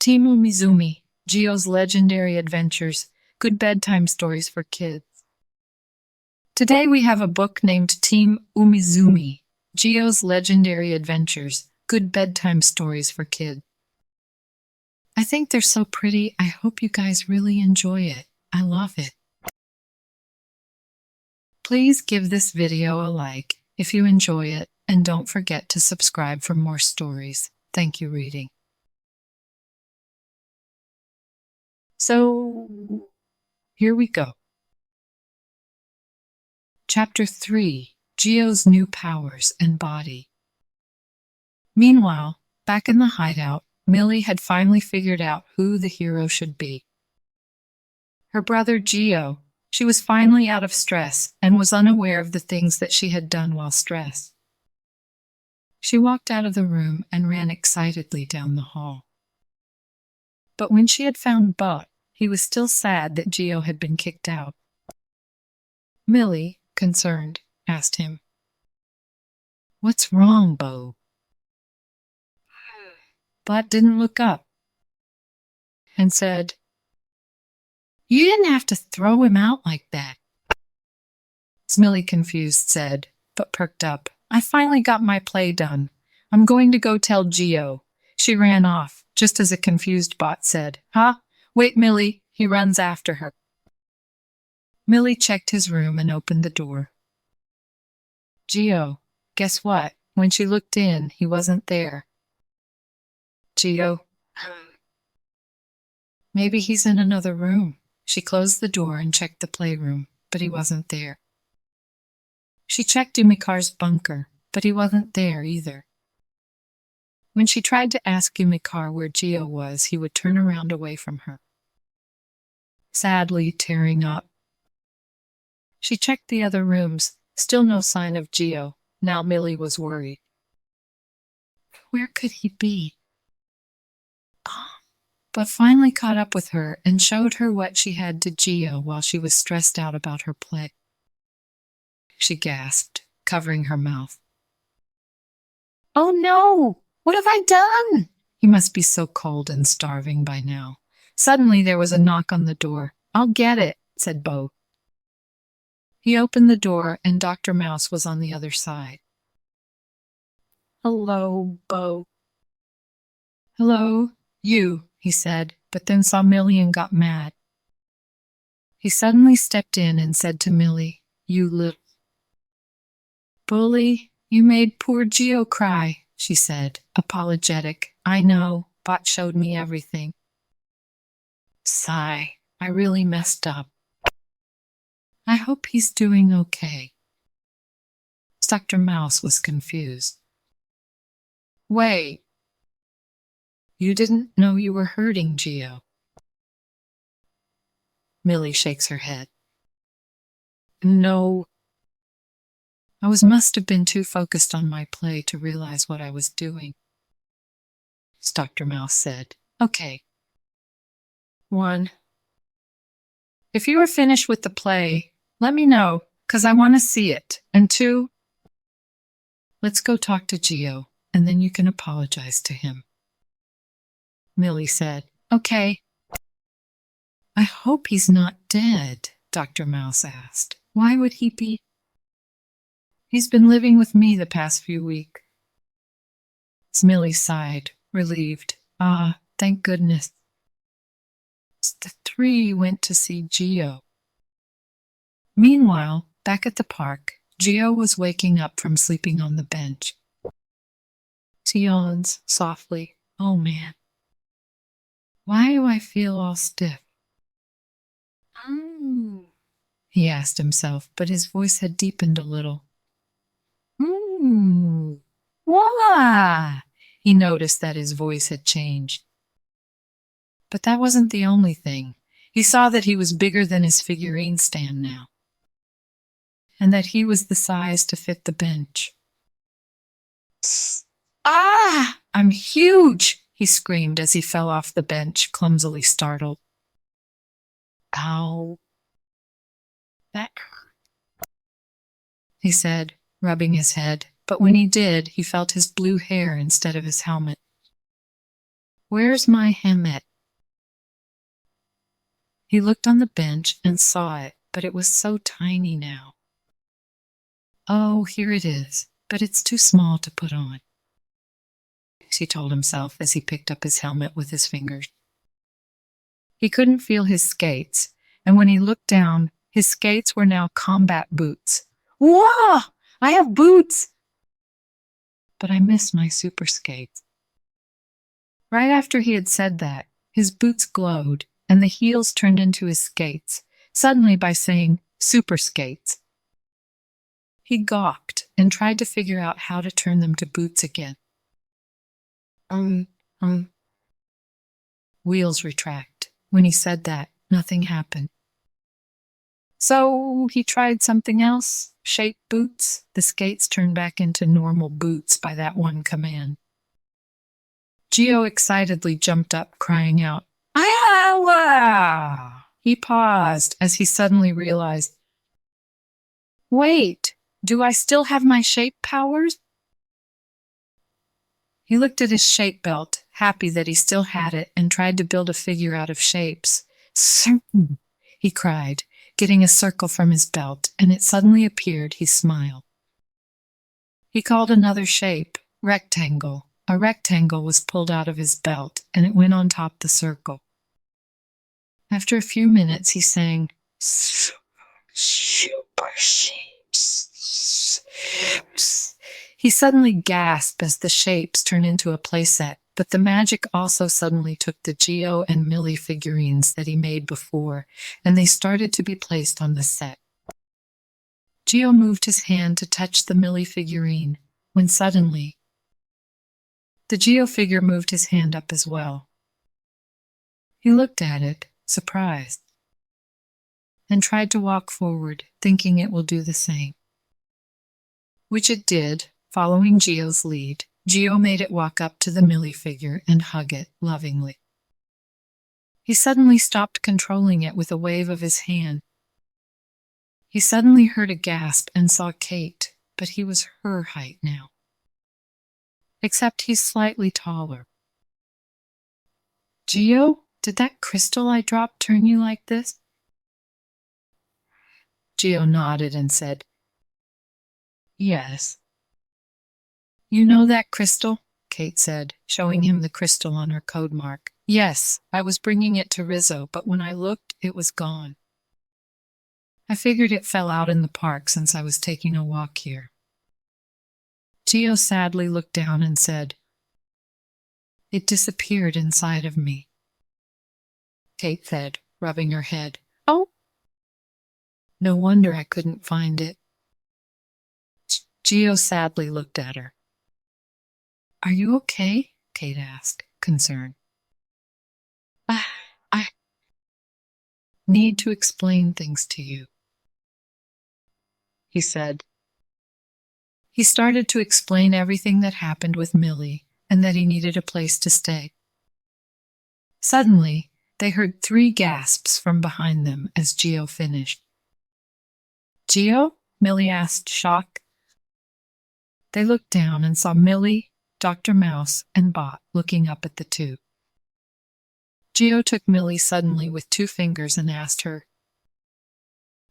Team UmiZoomi Geo's legendary adventures, good bedtime stories for kids. Today we have a book named Team UmiZoomi Geo's legendary adventures, good bedtime stories for kids. I think they're so pretty. I hope you guys really enjoy it. I love it. Please give this video a like if you enjoy it, and don't forget to subscribe for more stories. Thank you, reading. So, here we go. Chapter 3, Geo's New Powers and Body. Meanwhile, back in the hideout, Millie had finally figured out who the hero should be. Her brother Geo. She was finally out of stress and was unaware of the things that she had done while stressed. She walked out of the room and ran excitedly down the hall. But when she had found Bo, he was still sad that Geo had been kicked out. Millie, concerned, asked him, "What's wrong, Bo?" Bot didn't look up and said, "You didn't have to throw him out like that." Millie, confused, said, but perked up, "I finally got my play done. I'm going to go tell Geo." She ran off, just as a confused Bot said, "Huh? Wait, Millie." He runs after her. Millie checked his room and opened the door. Geo, guess what? When she looked in, he wasn't there. Geo, maybe he's in another room. She closed the door and checked the playroom, but he wasn't there. She checked Yumikar's bunker, but he wasn't there either. When she tried to ask Yumikar where Geo was, he would turn around away from her, sadly tearing up. She checked the other rooms, still no sign of Geo. Now Millie was worried. Where could he be? But finally caught up with her and showed her what she had to Geo while she was stressed out about her play. She gasped, covering her mouth. "Oh no! What have I done?" He must be so cold and starving by now. Suddenly there was a knock on the door. "I'll get it," said Bo. He opened the door and Dr. Mouse was on the other side. "Hello, Bo." "Hello, you," he said, but then saw Millie and got mad. He suddenly stepped in and said to Millie, "You little bully, you made poor Geo cry," she said, apologetic. "I know, Bot showed me everything. Sigh, I really messed up. I hope he's doing okay." Dr. Mouse was confused. "Wait, you didn't know you were hurting Geo?" Millie shakes her head. "No. Must have been too focused on my play to realize what I was doing." Dr. Mouse said, "Okay. 1. If you are finished with the play, let me know, 'cause I want to see it. And 2, let's go talk to Geo, and then you can apologize to him." Millie said, "Okay." "I hope he's not dead," Dr. Mouse asked. "Why would he be?" "He's been living with me the past few weeks." Millie sighed, relieved. "Ah, thank goodness." The 3 went to see Geo. Meanwhile, back at the park, Geo was waking up from sleeping on the bench. He yawns softly. "Oh man, why do I feel all stiff?" He asked himself, but his voice had deepened a little. Why? He noticed that his voice had changed. But that wasn't the only thing. He saw that he was bigger than his figurine stand now, and that he was the size to fit the bench. "Ah! I'm huge!" he screamed as he fell off the bench, clumsily startled. "Ow! That hurt," he said, rubbing his head, but when he did, he felt his blue hair instead of his helmet. Where's my helmet? He looked on the bench and saw it, but it was so tiny now. Oh, here it is, but it's too small to put on, he told himself as he picked up his helmet with his fingers. He couldn't feel his skates, and when he looked down, his skates were now combat boots. Whoa! I have boots! But I miss my super skates. Right after he had said that, his boots glowed, and the heels turned into his skates, suddenly by saying, super skates. He gawked and tried to figure out how to turn them to boots again. Wheels retract. When he said that, nothing happened. So he tried something else, shape boots. The skates turned back into normal boots by that one command. Geo excitedly jumped up, crying out, "Iowa!" He paused as he suddenly realized, wait, do I still have my shape powers? He looked at his shape belt, happy that he still had it, and tried to build a figure out of shapes. "Certain," he cried, getting a circle from his belt, and it suddenly appeared. He smiled. He called another shape, rectangle. A rectangle was pulled out of his belt, and it went on top the circle. After a few minutes, he sang, "Super shapes." He suddenly gasped as the shapes turned into a playset, but the magic also suddenly took the Geo and Millie figurines that he made before, and they started to be placed on the set. Geo moved his hand to touch the Millie figurine, when suddenly, the Geo figure moved his hand up as well. He looked at it, surprised, and tried to walk forward, thinking it will do the same. Which it did, following Geo's lead. Geo made it walk up to the Millie figure and hug it lovingly. He suddenly stopped controlling it with a wave of his hand. He suddenly heard a gasp and saw Kate, but he was her height now. Except he's slightly taller. Geo, did that crystal I dropped turn you like this? Geo nodded and said, yes. You know that crystal? Kate said, showing him the crystal on her code mark. Yes, I was bringing it to Rizzo, but when I looked, it was gone. I figured it fell out in the park since I was taking a walk here. Geo sadly looked down and said, it disappeared inside of me. Kate said, rubbing her head. Oh, no wonder I couldn't find it. Geo sadly looked at her. Are you okay? Kate asked, concerned. I need to explain things to you, he said. He started to explain everything that happened with Millie and that he needed a place to stay. Suddenly, they heard 3 gasps from behind them as Geo finished. Geo? Millie asked, shocked. They looked down and saw Millie, Dr. Mouse, and Bot looking up at the two. Geo took Millie suddenly with 2 fingers and asked her,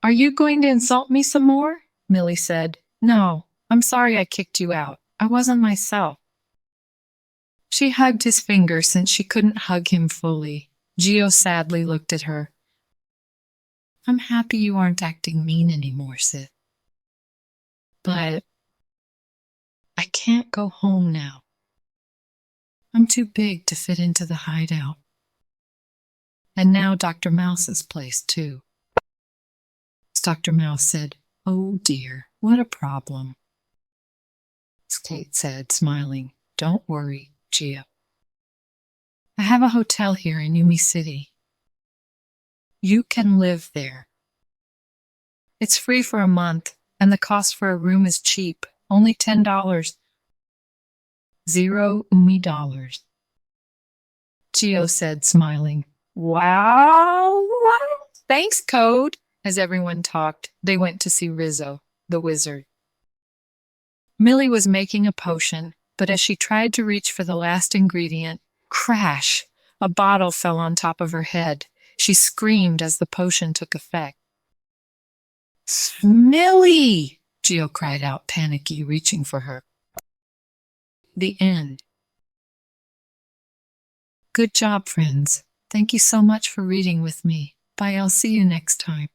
are you going to insult me some more? Millie said, no, I'm sorry I kicked you out. I wasn't myself. She hugged his finger since she couldn't hug him fully. Geo sadly looked at her. I'm happy you aren't acting mean anymore, Sid. But I can't go home now. I'm too big to fit into the hideout. And now Dr. Mouse's place, too. Dr. Mouse said, oh dear, what a problem. Kate said, smiling, don't worry, Geo. I have a hotel here in Yumi City. You can live there. It's free for a month, and the cost for a room is cheap, only $10. 0 Umi dollars. Geo said, smiling, wow, thanks, Code. As everyone talked, they went to see Rizzo, the wizard. Millie was making a potion, but as she tried to reach for the last ingredient, Crash! A bottle fell on top of her head. She screamed as the potion took effect. Millie! Geo cried out, panicky, reaching for her. The end. Good job, friends. Thank you so much for reading with me. Bye, I'll see you next time.